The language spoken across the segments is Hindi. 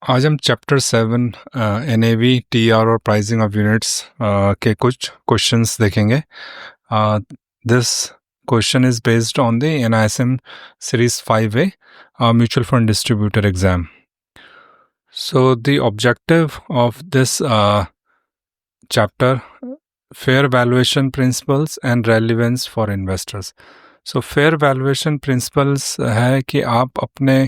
आज हम चैप्टर 7 एनएवी टीआर और प्राइसिंग ऑफ यूनिट्स के कुछ क्वेश्चंस देखेंगे. This question is based on the NISM series 5A mutual fund distributor exam. So the objective of this chapter, fair valuation principles and relevance for investors. So fair valuation principles है कि आप अपने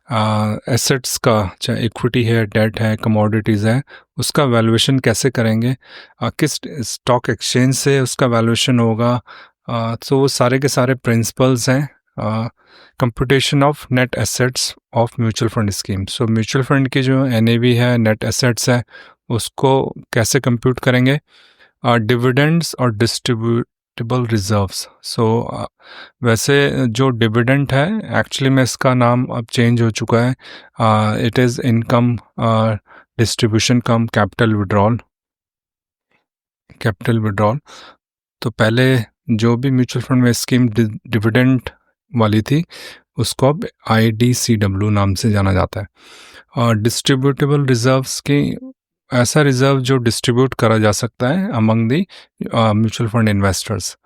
एसेट्स का, चाहे इक्विटी है, डेट है, कमोडिटीज़ है, उसका वैल्यूएशन कैसे करेंगे, किस स्टॉक एक्सचेंज से उसका वैल्यूएशन होगा. तो वो सारे के सारे प्रिंसिपल्स हैं. Computation of net assets of mutual fund scheme. So mutual fund की जो एनएवी है, नेट एसेट्स है, उसको कैसे कंप्यूट करेंगे. डिविडेंड्स और डिस्ट्रीब्यूटेबल रिजर्व्स. सो वैसे जो डिविडेंड है, एक्चुअली में इसका नाम अब चेंज हो चुका है. It is income distribution come capital withdrawal. तो पहले जो भी म्यूचुअल फंड में स्कीम डिविडेंड वाली थी, उसको अब IDCW नाम से जाना जाता है. और डिस्ट्रीब्यूटेबल रिजर्व्स की ऐसा रिजर्व जो डिस्ट्रीब्यूट करा जा सकता है among the mutual fund investors.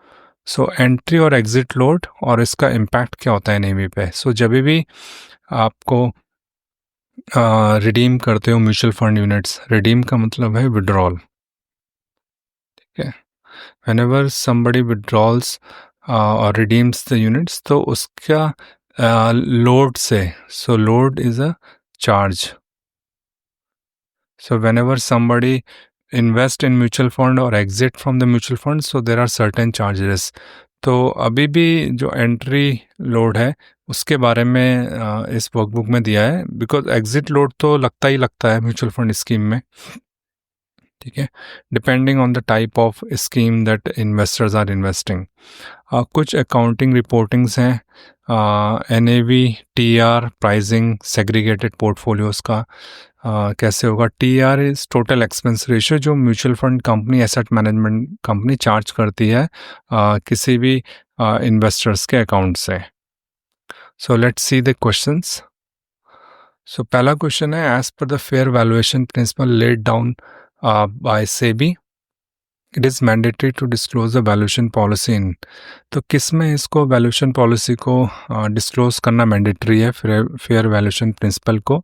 So entry और एग्जिट लोड और इसका इम्पैक्ट क्या होता है एनएवी पे. सो जब भी आपको रिडीम करते हो म्यूचुअल फंड यूनिट्स, रिडीम का मतलब है विड्रॉल. ठीक है. whenever somebody withdraws or redeems the units, तो उसका load से, so load is a charge. So whenever somebody invest in mutual fund or exit from the mutual fund, so there are certain charges. तो अभी भी जो एंट्री लोड है उसके बारे में इस वर्कबुक में दिया है, बिकॉज एग्जिट लोड तो लगता ही लगता है म्यूचुअल फंड स्कीम में. ठीक है. Depending on the type of scheme that investors are investing. कुछ अकाउंटिंग रिपोर्टिंग्स हैं. NAV, TR, pricing, segregated portfolios का कैसे होगा. TR is total expense ratio, जो mutual fund company, asset management company charge करती है किसी भी इन्वेस्टर्स के अकाउंट से. So let's see the questions. So पहला क्वेश्चन है, as per the fair valuation principle laid down by SEBI, it is mandatory to disclose the valuation policy in. तो किस में इसको वैल्यूएशन पॉलिसी को डिस्क्लोज करना मैंडेटरी है, फेयर वैल्यूएशन प्रिंसिपल को.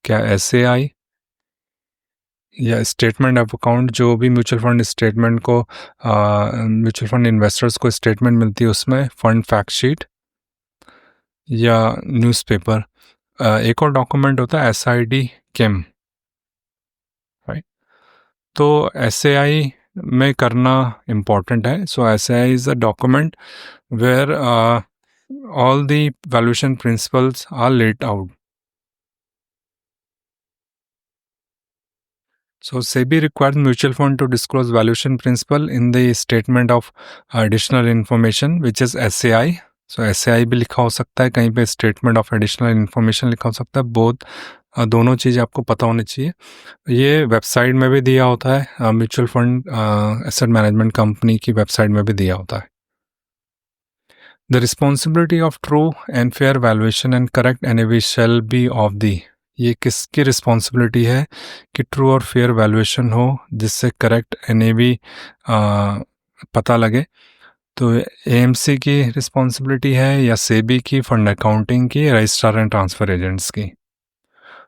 क्या SAI या स्टेटमेंट ऑफ अकाउंट, जो भी म्यूचुअल फंड स्टेटमेंट को, म्यूचुअल फंड इन्वेस्टर्स को स्टेटमेंट मिलती है उसमें, फंड फैक्ट शीट या न्यूज़पेपर. एक और डॉक्यूमेंट होता है SID KIM. तो SAI में करना इम्पॉर्टेंट है. So SAI is a document where all the valuation principles are laid out. So SEBI requires mutual fund to disclose valuation principle in the statement of additional information, which is SAI. So SAI भी लिखा हो सकता है, कहीं पे स्टेटमेंट ऑफ एडिशनल इन्फॉर्मेशन लिखा हो सकता है. बोथ दोनों चीज़ें आपको पता होनी चाहिए. ये वेबसाइट में भी दिया होता है, mutual fund asset management company की वेबसाइट में भी दिया होता है. The responsibility of true and fair valuation and correct NAV shall be of the. ये किसकी रिस्पॉन्सिबिलिटी है कि ट्रू और फेयर वैल्यूएशन हो, जिससे करेक्ट NAV पता लगे. तो AMC की रिस्पॉन्सिबिलिटी है या SEBI की, फंड अकाउंटिंग की, रजिस्ट्रार एंड ट्रांसफ़र एजेंट्स की.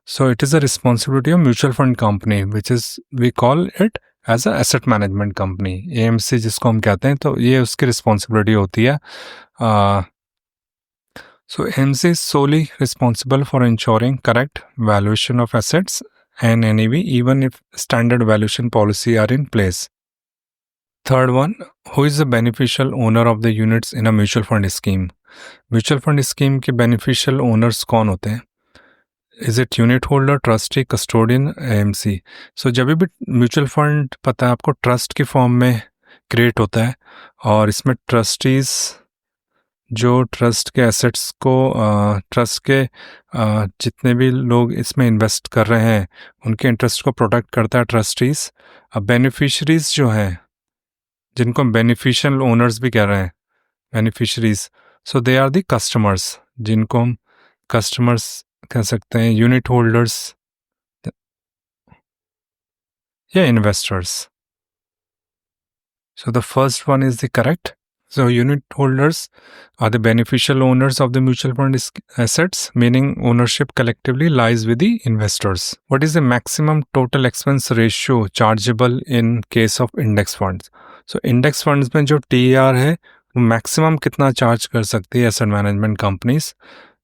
So it is a responsibility of mutual fund company, which is we call it as a asset management company, AMC जिसको हम कहते हैं. तो ये उसकी रिस्पॉन्सिबिलिटी होती है. So AMC is solely responsible for ensuring correct valuation of assets and NAV, even if standard valuation policy are in place. Third one, who is the beneficial owner of the units in a mutual fund scheme? Mutual fund scheme के beneficial owners कौन होते हैं? Is it unit holder, trustee, custodian, AMC? So जब भी म्यूचुअल फंड, पता है आपको, ट्रस्ट की फॉर्म में क्रिएट होता है, और इसमें ट्रस्टीज़ जो ट्रस्ट के एसेट्स को, ट्रस्ट के जितने भी लोग इसमें इन्वेस्ट कर रहे हैं उनके इंटरेस्ट को प्रोटेक्ट करता है ट्रस्टीज़. अब बेनिफिशरीज़ जो हैं, जिनको हम बेनिफिशियल ओनर्स भी कह रहे हैं, beneficiaries, so they are the customers, जिनको हम कस्टमर्स कह सकते हैं. यूनिट होल्डर्स या investors? So the first one is the correct. So unit holders are the beneficial owners of the mutual fund assets, meaning ownership collectively lies with the investors. What is the maximum total expense ratio chargeable in case of index funds? So index funds में जो TER है वो maximum कितना charge कर सकती है asset management companies?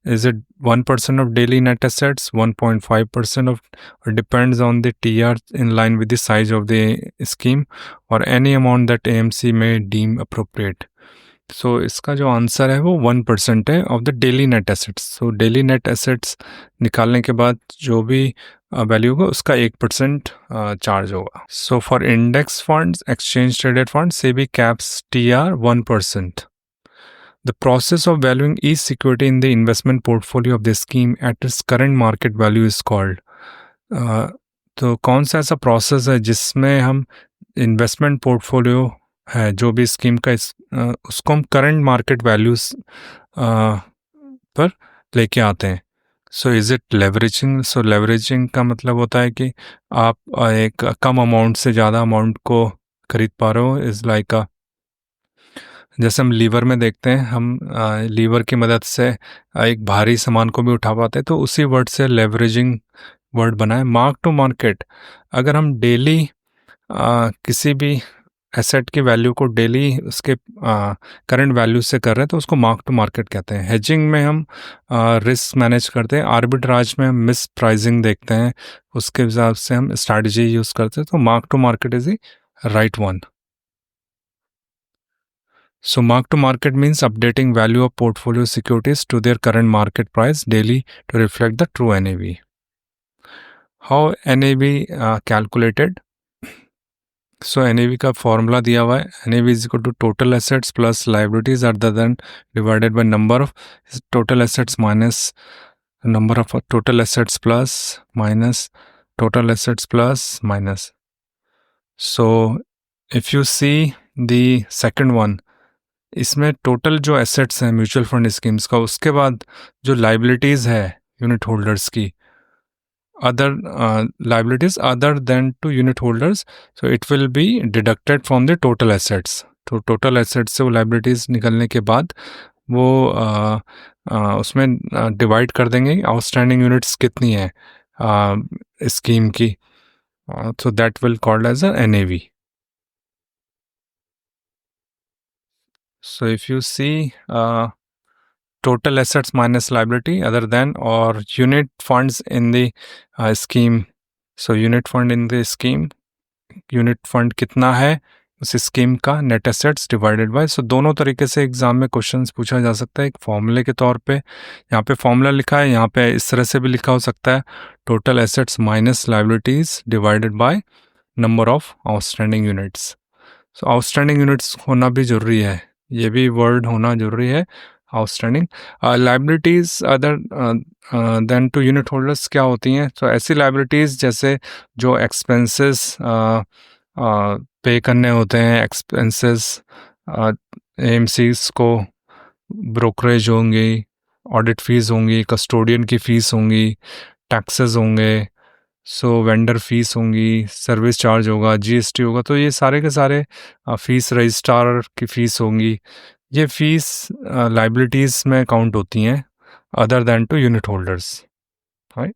Is it 1% of daily net assets, 1.5% of, or depends on the TR in line with the size of the scheme, or any amount that AMC may deem appropriate? So इसका जो आंसर है वो 1% है of the daily net assets. So daily net assets निकालने के बाद जो भी वैल्यू होगा उसका 1% चार्ज होगा. So for index funds, exchange traded fund, SEBI caps TR 1%. The process of valuing each security in the investment portfolio of the scheme at its current market value is called. तो कौन सा ऐसा प्रोसेस है जिसमें हम इन्वेस्टमेंट पोर्टफोलियो है जो भी स्कीम का उसको हम करंट मार्केट वैल्यूज पर लेके आते हैं? So is it leveraging? So leveraging का मतलब होता है कि आप एक कम अमाउंट से ज़्यादा अमाउंट को खरीद पा रहे हो. इज़ लाइक जैसे हम लीवर में देखते हैं, हम लीवर की मदद से एक भारी सामान को भी उठा पाते हैं, तो उसी वर्ड से लेवरेजिंग वर्ड बना है. मार्क टू मार्केट, अगर हम डेली किसी भी एसेट की वैल्यू को डेली उसके करंट वैल्यू से कर रहे हैं तो उसको मार्क टू मार्केट कहते हैं. हेजिंग में हम रिस्क मैनेज करते हैं. आर्बिट्राज में हम मिस प्राइसिंग देखते हैं, उसके हिसाब से हम स्ट्रैटेजी यूज़ करते हैं. तो mark to market is the right one. So mark to market means updating value of portfolio securities to their current market price daily to reflect the true NAV. How NAV calculated? So NAV का formula दिया हुआ है. NAV is equal to total assets plus liabilities other than divided by number of total assets minus number of total assets plus minus total assets plus minus. So if you see the second one, इसमें टोटल जो एसेट्स हैं म्यूचुअल फंड स्कीम्स का, उसके बाद जो लाइबिलिटीज़ है यूनिट होल्डर्स की, other liabilities other than to unit holders, so it will be deducted from the total assets. तो टोटल एसेट्स से वो लाइबिलिटीज़ निकलने के बाद वो उसमें डिवाइड कर देंगे आउटस्टैंडिंग यूनिट्स कितनी है स्कीम की. So that will called as a NAV. So if you see total assets minus liability other than or unit funds in the scheme, so unit fund in the scheme, unit fund कितना है उस स्कीम का, नेट एसेट्स डिवाइडेड बाय. सो दोनों तरीके से एग्जाम में क्वेश्चंस पूछा जा सकता है. एक फॉर्मूले के तौर पे यहाँ पे फॉर्मूला लिखा है, यहाँ पे इस तरह से भी लिखा हो सकता है, total assets minus liabilities divided by number of outstanding units. So outstanding units होना भी ज़रूरी है, ये भी वर्ड होना ज़रूरी है, outstanding. Liabilities other than to unit holders क्या होती हैं? तो ऐसी लाइबिलिटीज़ जैसे जो एक्सपेंसेस पे करने होते हैं, एक्सपेंसेस AMCs को, ब्रोकरेज होंगी, ऑडिट फीस होंगी, कस्टोडियन की फ़ीस होंगी, टैक्सेस होंगे, सो वेंडर फीस होंगी, सर्विस चार्ज होगा, GST होगा. तो ये सारे के सारे फीस, रजिस्ट्रार की फ़ीस होंगी, ये फ़ीस लाइबिलिटीज़ में काउंट होती हैं other than to unit holders. Right.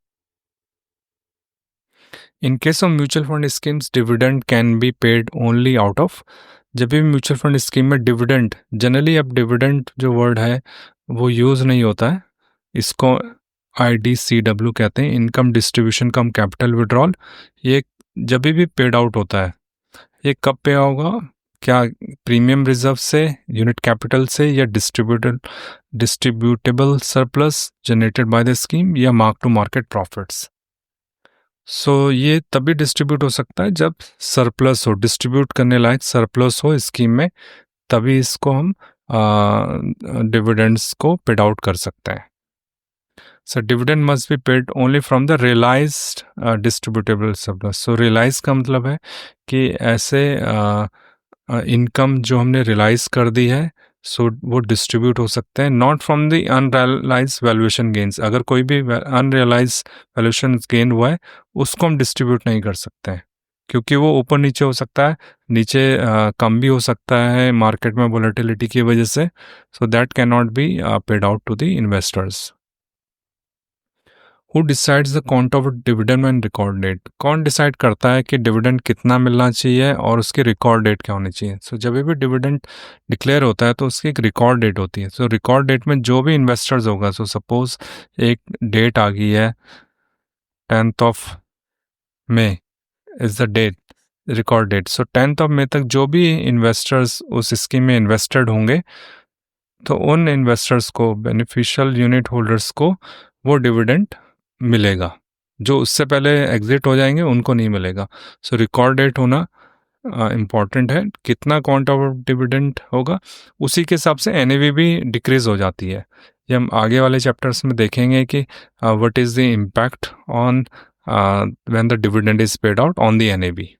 In case of mutual fund schemes dividend can be paid only out of. जब भी म्यूचुअल फंड स्कीम में डिविडेंड, जनरली अब डिविडेंड जो वर्ड है वो यूज़ नहीं होता है, इसको IDCW कहते हैं, इनकम डिस्ट्रीब्यूशन कम कैपिटल विड्रॉल. ये जब भी पेड आउट होता है, ये कब पे होगा? क्या प्रीमियम रिजर्व से, यूनिट कैपिटल से, या distributable surplus generated by the scheme, या मार्क टू मार्केट प्रॉफिट्स. सो ये तभी डिस्ट्रीब्यूट हो सकता है जब सरप्लस हो, डिस्ट्रीब्यूट करने लायक सरप्लस हो स्कीम में, तभी इसको हम डिविडेंड्स को पेड आउट कर सकते हैं. So dividend must be paid only from the realized distributable surplus. So realize का मतलब है कि ऐसे इनकम जो हमने रियलाइज कर दी है, सो वो डिस्ट्रीब्यूट हो सकते हैं, not from the unrealise valuation gains. अगर कोई भी अनरियलाइज वैल्यूएशन गेन हुआ है उसको हम डिस्ट्रीब्यूट नहीं कर सकते हैं, क्योंकि वो ऊपर नीचे हो सकता है, नीचे कम भी हो सकता है मार्केट में वोलेटिलिटी की वजह से, so that can not be paid out to the investors. Who decides the count of dividend and record date? कौन डिसाइड करता है कि डिविडेंड कितना मिलना चाहिए और उसकी रिकॉर्ड डेट क्या होनी चाहिए? सो जब भी डिविडेंड डिक्लेयर होता है तो उसकी एक रिकॉर्ड डेट होती है। सो रिकॉर्ड डेट में जो भी इन्वेस्टर्स होगा, सो सपोज एक डेट आ गई है 10th of May is the date, record date. So 10th of May तक जो भी इन्वेस्टर्स उस स्कीम में इन्वेस्टेड होंगे, तो उन इन्वेस्टर्स को, बेनिफिशियल यूनिट होल्डर्स को वो डिविडेंड मिलेगा। जो उससे पहले एग्जिट हो जाएंगे उनको नहीं मिलेगा। सो रिकॉर्ड डेट होना इम्पॉर्टेंट है। कितना क्वांटम ऑफ डिविडेंड होगा उसी के हिसाब से एनएवी भी डिक्रीज हो जाती है। ये हम आगे वाले चैप्टर्स में देखेंगे कि what is the impact on when the dividend is paid out on the NAV.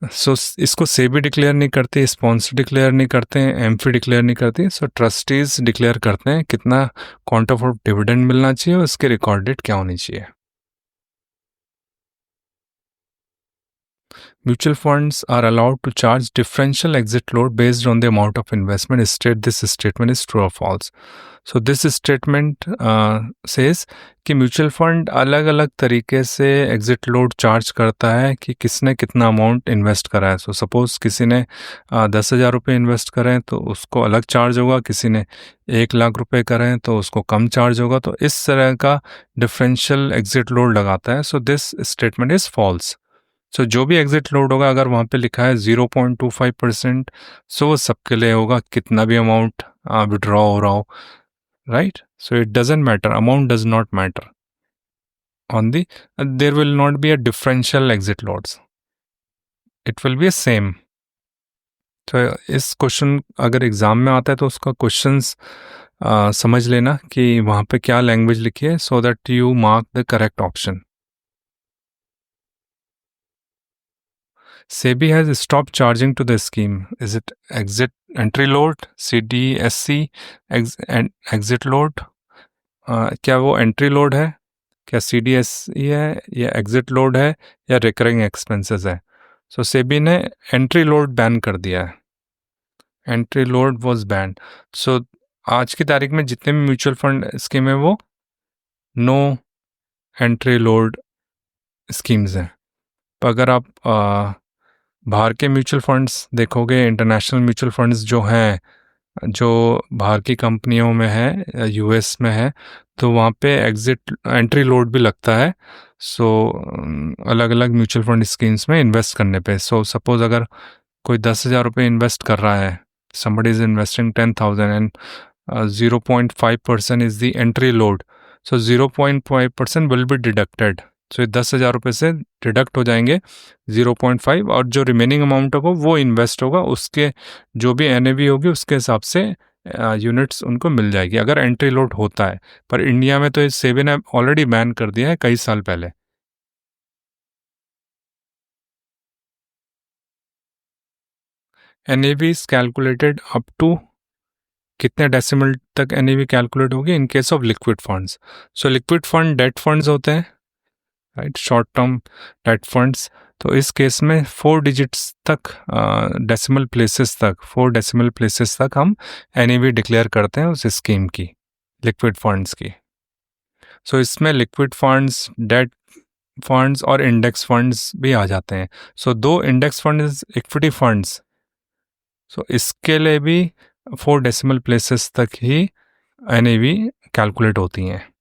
So इसको सेबी डिक्लेयर नहीं करते, स्पॉन्सर डिक्लेयर नहीं करते हैं, एमफी डिक्लेयर नहीं करती। सो ट्रस्टीज डिक्लेयर करते हैं कितना क्वांटम ऑफ डिविडेंड मिलना चाहिए और उसकी रिकॉर्ड डेट क्या होनी चाहिए। Mutual funds are allowed to charge differential exit load based on the amount of investment. State this statement is true or false. So this statement says कि म्यूचुअल फंड अलग अलग तरीके से एग्जिट लोड चार्ज करता है कि किसने कितना अमाउंट इन्वेस्ट करा है। सो सपोज किसी ने 10,000 रुपये इन्वेस्ट करें तो उसको अलग चार्ज होगा, किसी ने 1,00,000 रुपये करें तो उसको कम चार्ज होगा। तो इस तरह का डिफरेंशियल एग्जिट लोड लगाता है। So this statement is false. So जो भी एग्जिट लोड होगा, अगर वहाँ पे लिखा है 0.25%, सो वो सबके लिए होगा, कितना भी अमाउंट विड्रॉ हो रहा हो, right? So it doesn't matter, amount does not matter on the, there will not be a differential exit loads, it will be a same. तो इस क्वेश्चन अगर एग्ज़ाम में आता है तो उसका क्वेश्चंस समझ लेना कि वहाँ पे क्या लैंग्वेज लिखी है, so that you mark the correct option. SEBI has stopped charging to the scheme. Is it exit entry load, CDSC, and exit load? क्या वो एंट्री लोड है, क्या CDSC है, या एग्जिट लोड है, या रिकरिंग एक्सपेंसेस है? सो सेबी ने एंट्री लोड बैन कर दिया है। Entry load was banned. So आज की तारीख में जितने भी म्यूचुअल फंड स्कीम है वो नो एंट्री लोड स्कीम्स हैं। तो अगर आप बाहर के म्यूचुअल फंड्स देखोगे, इंटरनेशनल म्यूचुअल फंड्स जो हैं, जो बाहर की कंपनियों में है, यूएस में है, तो वहाँ पे एग्जिट एंट्री लोड भी लगता है। सो अलग अलग म्यूचुअल फंड स्कीम्स में इन्वेस्ट करने पे। सो सपोज अगर कोई 10,000 रुपये इन्वेस्ट कर रहा है, somebody is investing 10,000 and 0.5% is the entry load, so 0.5% will be deducted। सो ये 10,000 रुपये से डिडक्ट हो जाएंगे 0.5, और जो रिमेनिंग अमाउंट होगा वो इन्वेस्ट होगा, उसके जो भी एनएवी होगी उसके हिसाब से यूनिट्स उनको मिल जाएगी अगर एंट्री लोड होता है। पर इंडिया में तो ये सेबी ने ऑलरेडी बैन कर दिया है कई साल पहले। NAV is calculated up to कितने डेसिमल तक एनएवी कैलकुलेट होगी in case of liquid funds? So liquid fund debt funds होते हैं, right, short term debt funds. तो इस केस में 4 डिजिट्स तक, डेसिमल प्लेसेस तक, 4 डेसिमल प्लेसेस तक हम एनएवी डिक्लेयर करते हैं उस स्कीम की, लिक्विड फंड्स की। सो इसमें लिक्विड फंड्स, डेट फंड्स और इंडेक्स फंड्स भी आ जाते हैं। सो 2 इंडेक्स फंड्स, इक्विटी फंड्स, सो इसके लिए भी 4 डेसिमल प्लेसेस तक ही एनएवी कैलकुलेट होती हैं।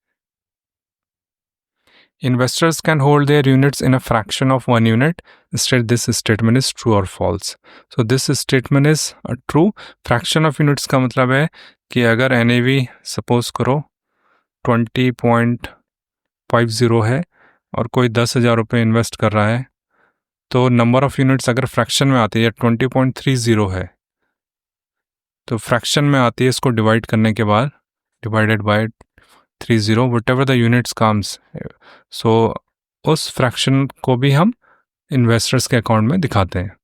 Investors can hold their units in a fraction of 1 unit. Instead, this statement is true or false. So this statement is true. Fraction of units का मतलब है कि अगर NAV सपोज करो 20.50 है और कोई 10,000 रुपये इन्वेस्ट कर रहा है, तो नंबर ऑफ यूनिट्स अगर फ्रैक्शन में आती है, 20.30 है, तो फ्रैक्शन में आती है, इसको डिवाइड करने के बाद divided by 30, whatever the units comes, so उस फ्रैक्शन को भी हम इन्वेस्टर्स के अकाउंट में दिखाते हैं।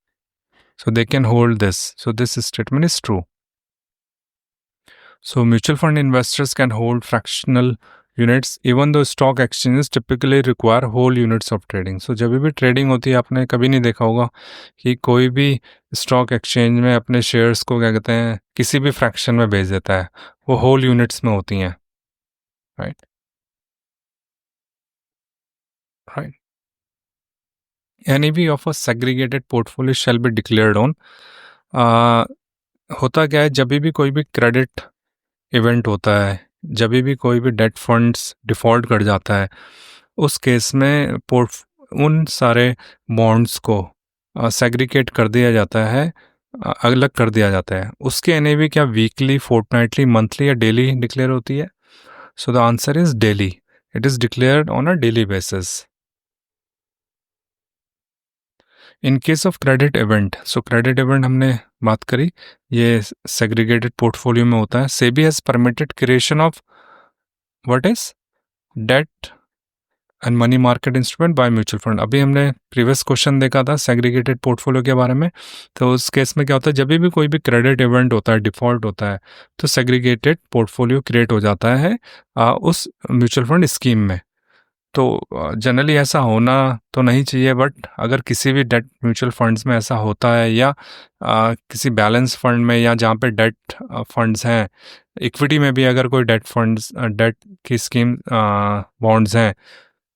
So they can hold this. So this statement is true. So mutual fund investors can hold fractional units even though stock exchanges typically require whole units of trading. So जब भी ट्रेडिंग होती है आपने कभी नहीं देखा होगा कि कोई भी स्टॉक एक्सचेंज में अपने शेयर्स को क्या कहते हैं किसी भी फ्रैक्शन में बेच देता है, वो होल यूनिट्स में होती हैं, right right NAV of a segregated portfolio shall be declared on. होता क्या है जब भी कोई भी क्रेडिट इवेंट होता है, जब भी कोई भी डेट फंड्स डिफ़ॉल्ट कर जाता है, उस केस में उन सारे बॉन्ड्स को सेग्रीगेट कर दिया जाता है, अलग कर दिया जाता है. उसकी NAV क्या वीकली, फोर्टनाइटली, मंथली या डेली डिक्लेयर होती है? So the answer is daily. It is declared on a daily basis. In case of credit event, so credit event हमने बात करी, ये सेग्रीगेटेड पोर्टफोलियो में होता है. SEBI has permitted creation of what is debt and money market instrument by mutual fund. अभी हमने प्रीवियस क्वेश्चन देखा था सेग्रीगेटेड पोर्टफोलियो के बारे में. तो उस केस में क्या होता है जब भी कोई भी क्रेडिट इवेंट होता है, डिफॉल्ट होता है, तो सेग्रीगेटेड पोर्टफोलियो क्रिएट हो जाता है उस म्यूचुअल फंड स्कीम में. तो जनरली ऐसा होना तो नहीं चाहिए, बट अगर किसी भी डेट म्यूचुअल फंड्स में ऐसा होता है या किसी बैलेंस फंड में या जहाँ पे डेट फंड्स हैं, इक्विटी में भी अगर कोई डेट की स्कीम बॉन्ड्स हैं,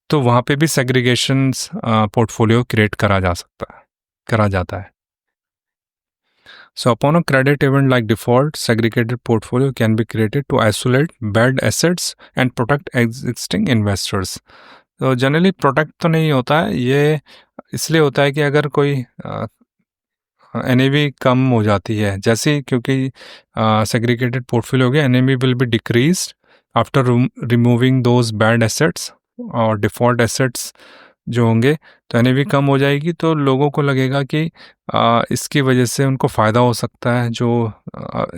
तो वहाँ पे भी सेग्रीगेशंस पोर्टफोलियो क्रिएट करा जाता है. So upon a credit event like default, segregated portfolio can be created to isolate bad assets and protect existing investors. तो जनरली प्रोटेक्ट तो नहीं होता है, ये इसलिए होता है कि अगर कोई NAV कम हो जाती है, जैसे क्योंकि सेग्रीगेटेड पोर्टफोलियो हो गया, NAV will be decreased after removing those bad assets और डिफ़ॉल्ट एसेट्स जो होंगे, तो NAV कम हो जाएगी. तो लोगों को लगेगा कि इसकी वजह से उनको फ़ायदा हो सकता है, जो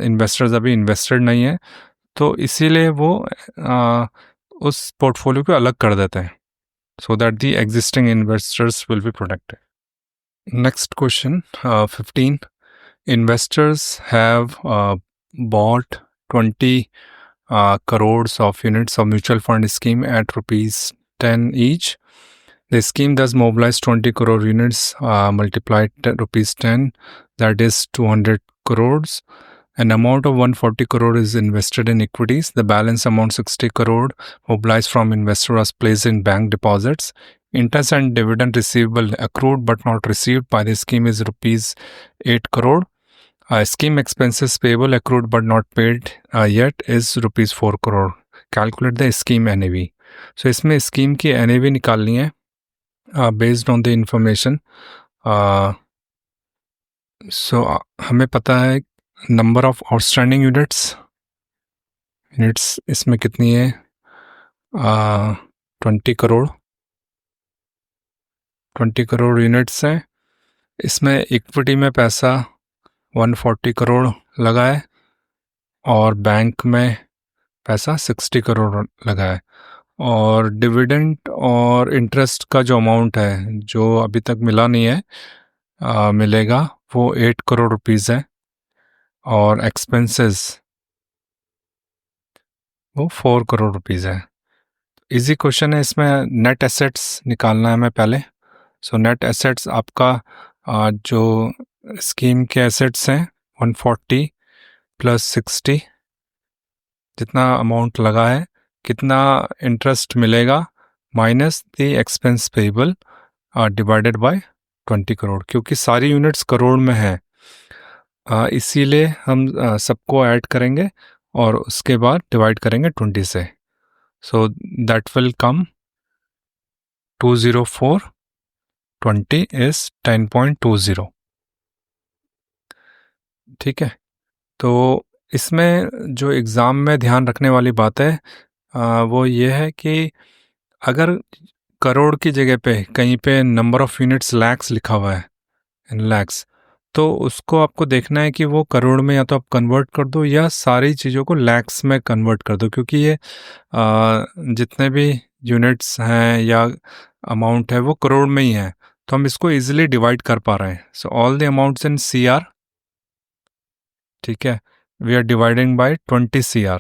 इन्वेस्टर्स अभी इन्वेस्टेड नहीं है, तो इसीलिए वो उस पोर्टफोलियो को अलग कर देते हैं, so that the existing investors will be protected. Next question, 15. Investors have bought 20 crores of units of mutual fund scheme at rupees 10 each. The scheme thus mobilized 20 crore units multiplied rupees 10, that is 200 crores. An amount of 140 crore is invested in equities. The balance amount 60 crore mobilized from investor was placed in bank deposits. Interest and dividend receivable accrued but not received by the scheme is rupees 8 crore. Scheme expenses payable accrued but not paid yet is rupees 4 crore. Calculate the scheme NAV. So इसमें scheme की NAV निकालनी है based on the information. So हमें पता है नंबर ऑफ आउटस्टैंडिंग यूनिट्स इसमें कितनी है, 20 करोड़ यूनिट्स हैं. इसमें इक्विटी में पैसा 140 करोड़ लगा है और बैंक में पैसा 60 करोड़ लगा है. और डिविडेंड और इंटरेस्ट का जो अमाउंट है जो अभी तक मिला नहीं है, मिलेगा, वो 8 करोड़ रुपीज़ है. और एक्सपेंसेस वो 4 करोड़ रुपीज़ है. इजी क्वेश्चन है, इसमें नेट एसेट्स निकालना है हमें पहले. सो नेट एसेट्स आपका जो स्कीम के एसेट्स हैं 140 प्लस 60, जितना अमाउंट लगा है, कितना इंटरेस्ट मिलेगा, minus the expense payable divided by 20 crore. क्योंकि सारी यूनिट्स करोड़ में है, इसीलिए हम सबको ऐड करेंगे और उसके बाद डिवाइड करेंगे 20 से. So that will come 204, 20 is 10.20. ठीक है. तो इसमें जो एग्ज़ाम में ध्यान रखने वाली बात है वो ये है कि अगर करोड़ की जगह पे कहीं पे नंबर ऑफ़ यूनिट्स लैक्स लिखा हुआ है, इन लैक्स, तो उसको आपको देखना है कि वो करोड़ में या तो आप कन्वर्ट कर दो या सारी चीज़ों को लैक्स में कन्वर्ट कर दो. क्योंकि ये जितने भी यूनिट्स हैं या अमाउंट है वो करोड़ में ही है, तो हम इसको इजीली डिवाइड कर पा रहे हैं. So all the amounts in CR, ठीक है, we are dividing by 20 CR.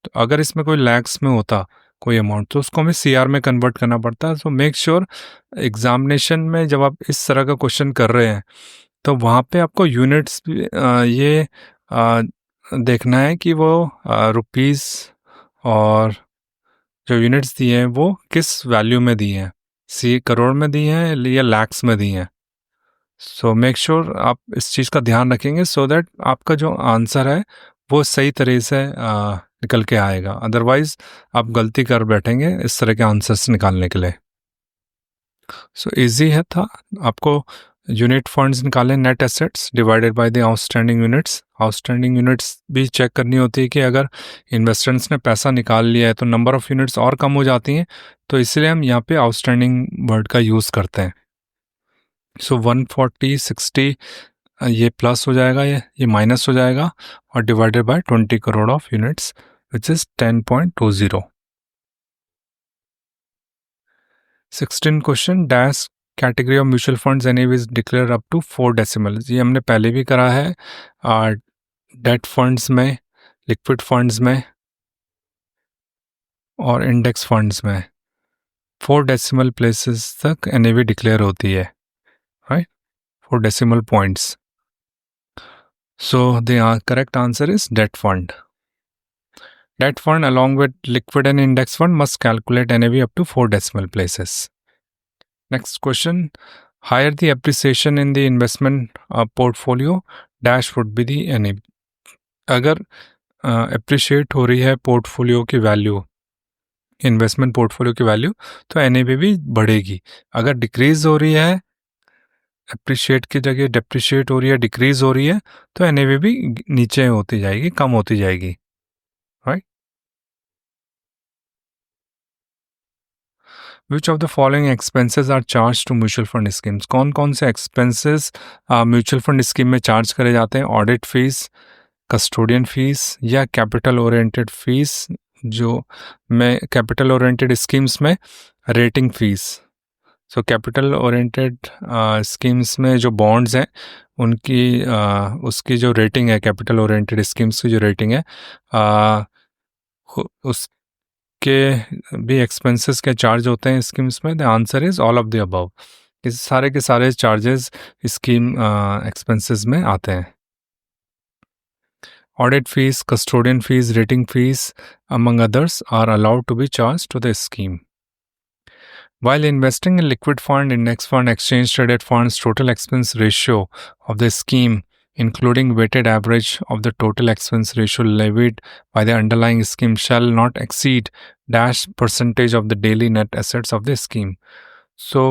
तो अगर इसमें कोई लैक्स में होता कोई अमाउंट, तो उसको हमें सीआर में कन्वर्ट करना पड़ता है। सो मेक श्योर एग्जामिनेशन में जब आप इस तरह का क्वेश्चन कर रहे हैं तो वहाँ पे आपको यूनिट्स ये देखना है कि वो रुपीस और जो यूनिट्स दिए हैं वो किस वैल्यू में दिए हैं, करोड़ में दिए हैं या लैक्स में दिए हैं। सो मेक श्योर आप इस चीज़ का ध्यान रखेंगे सो दैट आपका जो आंसर है वो सही तरह से निकल के आएगा, अदरवाइज आप गलती कर बैठेंगे इस तरह के आंसर्स निकालने के लिए। सो इजी है था, आपको यूनिट फंड्स निकालें, net assets divided by the outstanding units. Outstanding units भी चेक करनी होती है कि अगर इन्वेस्टर्स ने पैसा निकाल लिया है तो नंबर ऑफ़ यूनिट्स और कम हो जाती हैं, तो इसलिए हम यहाँ पे आउटस्टैंडिंग वर्ड का यूज़ करते हैं। सो 140 60 ये प्लस हो जाएगा, ये माइनस हो जाएगा, और divided by 20 crore of units which is 10.20। 16 question, dash category of mutual funds NAV is declare up to 4 decimals. ये हमने पहले भी करा है, डेट फंड्स में, लिक्विड फंड्स में और इंडेक्स फंड्स में 4 डेसिमल प्लेसेस तक एनएवी डिक्लेयर होती है, right, 4 decimal points. So the correct answer is debt fund. Debt fund along with liquid and index fund must calculate NAV up to 4 decimal places. Next question. Higher the appreciation in the investment portfolio, dash would be the NAV. अगर appreciate हो रही है पोर्टफोलियो की वैल्यू, इन्वेस्टमेंट पोर्टफोलियो की वैल्यू, तो NAV भी बढ़ेगी। अगर डिक्रीज हो रही है, अप्रिशिएट की जगह डेप्रिशिएट हो रही है, डिक्रीज हो रही है, तो NAV भी नीचे होती जाएगी, कम होती जाएगी, right. Which of the following expenses are charged to mutual fund schemes? कौन कौन से expenses म्यूचुअल फंड स्कीम में चार्ज करे जाते हैं? ऑडिट फीस, कस्टोडियन फीस या कैपिटल ओरिएंटेड फीस? जो मैं कैपिटल ओरिएंटेड स्कीम्स में rating fees, so capital oriented schemes में जो बॉन्ड्स हैं उनकी उसकी जो रेटिंग है, कैपिटल ओरिएंटेड स्कीम्स की जो रेटिंग है उस के भी एक्सपेंसेस के चार्ज होते हैं स्कीम्स में? The answer is all of the above. इस सारे के सारे चार्जेस स्कीम एक्सपेंसेस में आते हैं। Audit fees, custodian fees, rating fees among others are allowed to be charged to the scheme. While investing in liquid fund, index fund, exchange traded funds, total expense ratio of the scheme, including weighted average of the total expense ratio levied by the underlying scheme, shall not exceed dash percentage of the daily net assets of the scheme. So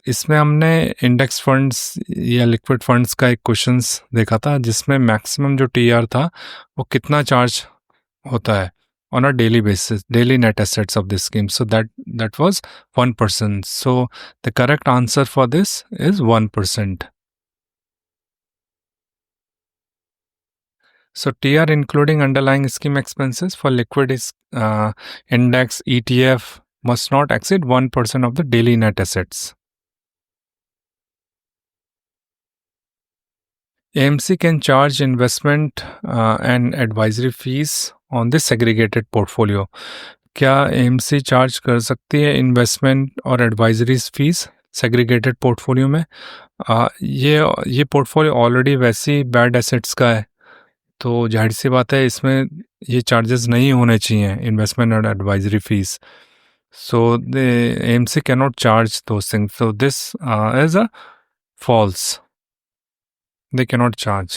इसमें हमने इंडेक्स फंड्स या लिक्विड फंड्स का एक क्वेश्चंस देखा था जिसमें मैक्सिमम जो टीआर था वो कितना चार्ज होता है on a daily basis, daily net assets of this scheme. So that was 1%. So the correct answer for this is 1%. So TR including underlying scheme expenses for liquid is index ETF must not exceed 1% of the daily net assets. AMC can charge investment and advisory fees on this segregated portfolio. क्या AMC चार्ज कर सकती है इन्वेस्टमेंट और एडवाइजरी फीस सेग्रीगेटेड पोर्टफोलियो में? ये पोर्टफोलियो ऑलरेडी वैसी बैड एसेट्स का है, तो जाहिर सी बात है इसमें ये चार्जेस नहीं होने चाहिए, इन्वेस्टमेंट और advisory fees. So the AMC cannot charge those things, so this is a false, they cannot charge.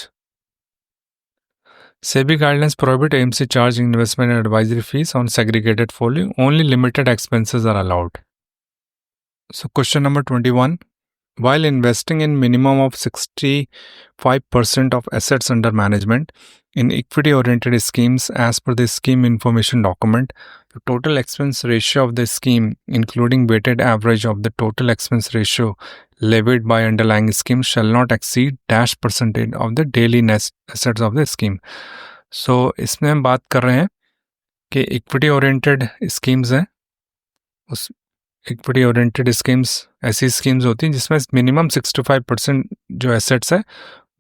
SEBI guidelines prohibit AMC charging investment and advisory fees on segregated portfolio. Only limited expenses are allowed. So question number 21. While investing in minimum of 65% of assets under management in equity-oriented schemes as per the scheme information document, the total expense ratio of the scheme, including weighted average of the total expense ratio levied by underlying scheme, shall not exceed dash percentage of the daily net assets of the scheme. So इसमें हम बात कर रहे हैं कि इक्विटी ओरिएंटेड स्कीम्स हैं, उस इक्विटी ओरिएंटेड स्कीम्स ऐसी स्कीम्स होती हैं जिसमें मिनिमम 65% जो एसेट्स है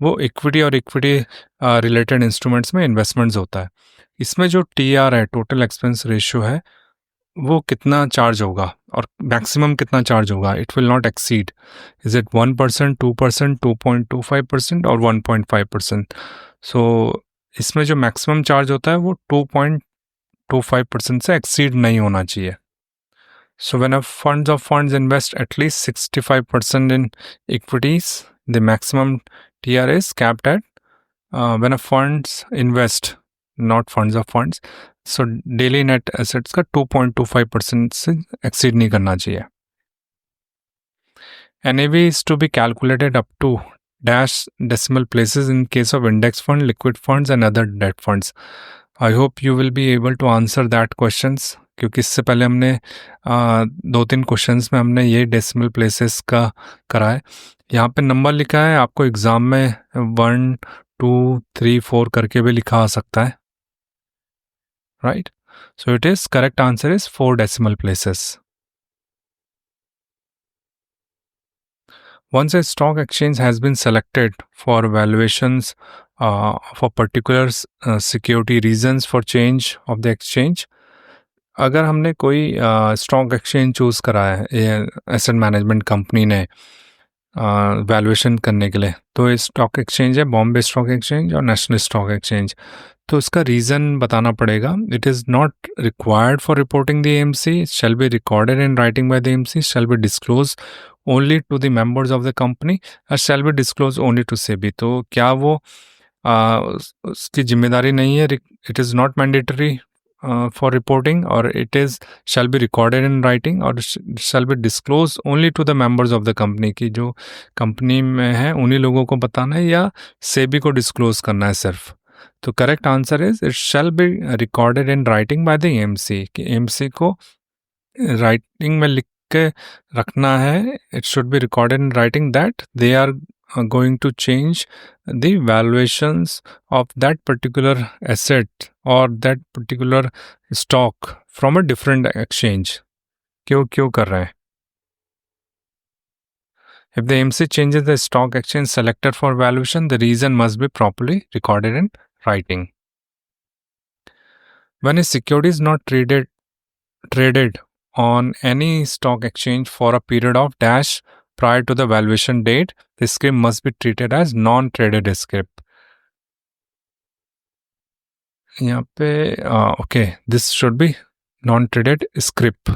वो इक्विटी और इक्विटी रिलेटेड इंस्ट्रूमेंट्स में इन्वेस्टमेंट्स होता है। इसमें जो TR है, टोटल एक्सपेंस रेशियो है, वो कितना चार्ज होगा और मैक्सिमम कितना चार्ज होगा, it will not exceed. Is it 1%, 2%, 2.25% और 1.5%? सो इसमें जो मैक्सिमम चार्ज होता है वो 2.25% से एक्सीड नहीं होना चाहिए। So when a funds of funds invest at least 65% in equities, the maximum TR is capped at when a funds invest, not funds of funds, so daily net assets का 2.25% से exceed नहीं करना चाहिए. NAV is to be calculated up to dash decimal places in case of index fund, liquid funds and other debt funds. I hope you will be able to answer that questions, क्योंकि इससे पहले हमने 2-3 क्वेश्चंस में हमने ये डेसिमल प्लेसेस का करा है। यहाँ पे नंबर लिखा है, आपको एग्ज़ाम में 1, 2, 3, 4 करके भी लिखा आ सकता है, right? So it is correct answer is 4 decimal places. Once a stock exchange has been selected for valuations for particular security reasons for change of the exchange, अगर हमने कोई स्टॉक एक्सचेंज चूज़ करा है एसेट मैनेजमेंट कंपनी ने वैल्यूएशन करने के लिए, तो ये स्टॉक एक्सचेंज है बॉम्बे स्टॉक एक्सचेंज और नेशनल स्टॉक एक्सचेंज, तो इसका रीज़न बताना पड़ेगा. It is not required for reporting the AMC, shall be recorded in writing by the AMC, shall be disclose only to the members of the company और shall be disclose only to SEBI. तो क्या वो उसकी जिम्मेदारी नहीं है, it is not mandatory for reporting, or it is shall be recorded in writing or shall be disclosed only to the members of the company, कि जो कंपनी में है उन्हीं लोगों को बताना है या सेबी को डिस्क्लोज करना है सिर्फ. तो correct answer is it shall be recorded in writing by the AMC, कि एएमसी को राइटिंग में लिख के रखना है. It should be recorded in writing that they are going to change the valuations of that particular asset or that particular stock from a different exchange. क्यों कर रहे हैं? If the AMC changes the stock exchange selected for valuation, the reason must be properly recorded in writing. When a security is not traded on any stock exchange for a period of dash prior to the valuation date, the scrip must be treated as non-traded scrip. यहाँ पे okay, this should be non-traded scrip.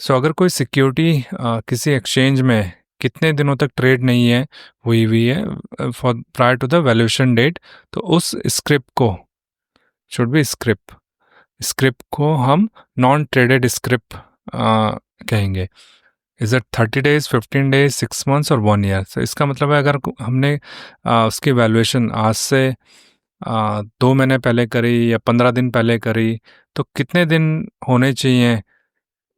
सो अगर कोई सिक्योरिटी किसी एक्सचेंज में कितने दिनों तक ट्रेड नहीं है हुई है for prior to the valuation date, तो उस स्क्रिप को शुड बी स्क्रिप को हम नॉन ट्रेडेड स्क्रिप कहेंगे. Is it 30 days, 15 days, 6 months और 1 year? तो इसका मतलब है अगर हमने उसकी वैल्यूएशन आज से 2 महीने पहले करी या 15 दिन पहले करी, तो कितने दिन होने चाहिए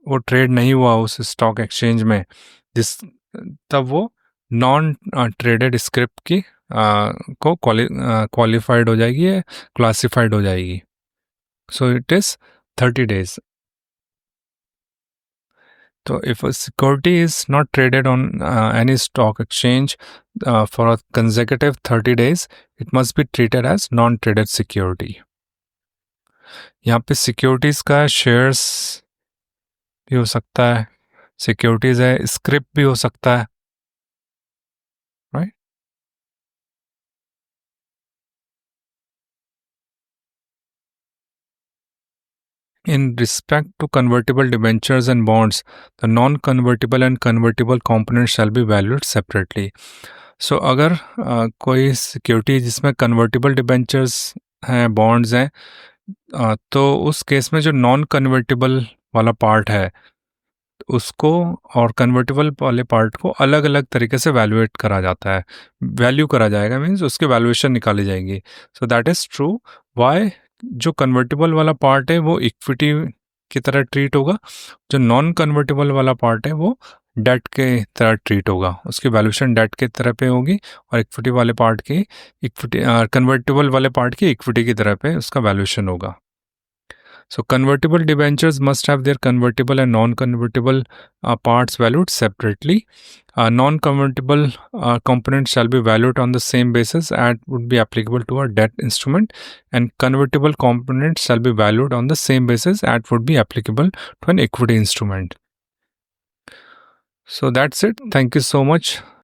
वो ट्रेड नहीं हुआ उस स्टॉक एक्सचेंज में, तब वो नॉन ट्रेडेड स्क्रिप्ट की को क्वालिफाइड हो जाएगी या क्लासिफाइड हो जाएगी. सो it is 30 days. So if a security is not traded on any stock exchange for a consecutive 30 days, it must be treated as non-traded security. यहाँ पे सिक्योरिटीज़ का शेयर्स भी हो सकता है, सिक्योरिटीज़ है, स्क्रिप भी हो सकता है, right? In respect to convertible debentures and bonds, the non-convertible and convertible components shall be valued separately. So अगर कोई सिक्योरिटी जिसमें कन्वर्टिबल डिबेंचर्स हैं, बॉन्ड्स हैं, तो उस केस में जो नॉन कन्वर्टिबल वाला पार्ट है उसको और कन्वर्टिबल वाले पार्ट को अलग अलग तरीके से वैल्यूएट करा जाता है, वैल्यू करा जाएगा, मीन्स उसकी वैल्यूएशन निकाली जाएगी. So that is true. Why? जो कन्वर्टिबल वाला पार्ट है वो इक्विटी की तरह ट्रीट होगा, जो नॉन कन्वर्टिबल वाला पार्ट है वो डेट के तरह ट्रीट होगा, उसकी वैल्यूएशन डेट के तरह पे होगी और इक्विटी वाले पार्ट की कन्वर्टिबल वाले पार्ट की इक्विटी की तरह पे उसका वैल्यूएशन होगा. So convertible debentures must have their convertible and non-convertible parts valued separately. Non-convertible components shall be valued on the same basis as would be applicable to a debt instrument, and convertible components shall be valued on the same basis as would be applicable to an equity instrument. So that's it. Thank you so much.